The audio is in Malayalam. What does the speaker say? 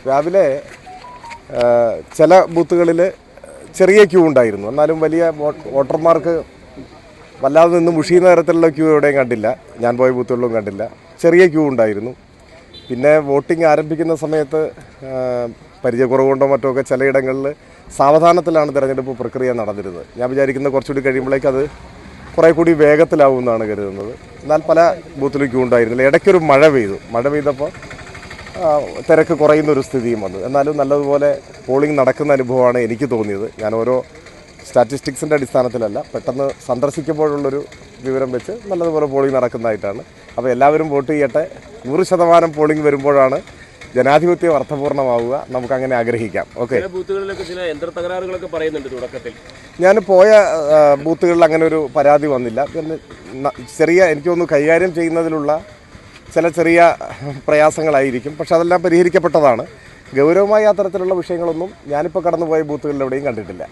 രാവിലെ ചില ബൂത്തുകളിൽ ചെറിയ ക്യൂ ഉണ്ടായിരുന്നു. എന്നാലും വലിയ വോട്ടർമാർക്ക് വല്ലാതെ നിന്ന് മുഷിയുന്ന തരത്തിലുള്ള ക്യൂ എവിടെയും കണ്ടില്ല. ഞാൻ പോയ ബൂത്തുകളിലും കണ്ടില്ല. ചെറിയ ക്യൂ ഉണ്ടായിരുന്നു. പിന്നെ വോട്ടിംഗ് ആരംഭിക്കുന്ന സമയത്ത് പരിചയക്കുറവുകൊണ്ടോ മറ്റോ ഒക്കെ ചിലയിടങ്ങളിൽ സാവധാനത്തിലാണ് തിരഞ്ഞെടുപ്പ് പ്രക്രിയ നടന്നിരുന്നത്. ഞാൻ വിചാരിക്കുന്നത് കുറച്ചുകൂടി കഴിയുമ്പോഴേക്ക് അത് കുറേ കൂടി വേഗത്തിലാവുമെന്നാണ് കരുതുന്നത്. എന്നാൽ പല ബൂത്തിലും ക്യൂ ഉണ്ടായിരുന്നില്ല. ഇടയ്ക്കൊരു മഴ പെയ്തപ്പോൾ തിരക്ക് കുറയുന്നൊരു സ്ഥിതിയും വന്നു. എന്നാലും നല്ലതുപോലെ പോളിംഗ് നടക്കുന്ന അനുഭവമാണ് എനിക്ക് തോന്നിയത്. ഞാൻ ഓരോ സ്റ്റാറ്റിസ്റ്റിക്സിൻ്റെ അടിസ്ഥാനത്തിലല്ല, പെട്ടെന്ന് സന്ദർശിക്കുമ്പോഴുള്ളൊരു വിവരം വെച്ച് നല്ലതുപോലെ പോളിംഗ് നടക്കുന്നതായിട്ടാണ്. അപ്പോൾ എല്ലാവരും വോട്ട് ചെയ്യട്ടെ. 100% പോളിംഗ് വരുമ്പോഴാണ് ജനാധിപത്യം അർത്ഥപൂർണ്ണമാവുക. നമുക്കങ്ങനെ ആഗ്രഹിക്കാം. ഓക്കെ. ബൂത്തുകളിലൊക്കെ ചില യന്ത്ര തകരാറുകളൊക്കെ പറയുന്നുണ്ട് തുടക്കത്തിൽ. ഞാൻ പോയ ബൂത്തുകളിൽ അങ്ങനെ ഒരു പരാതി വന്നില്ല. പിന്നെ എനിക്ക് തോന്നുന്നു കൈകാര്യം ചെയ്യുന്നതിലുള്ള ചെറിയ പ്രയാസങ്ങളായിരിക്കും. പക്ഷെ അതെല്ലാം പരിഹരിക്കപ്പെട്ടതാണ്. ഗൗരവമായ അത്തരത്തിലുള്ള വിഷയങ്ങളൊന്നും ഞാനിപ്പോൾ കടന്നുപോയ ബൂത്തുകളിൽ എവിടെയും കണ്ടിട്ടില്ല.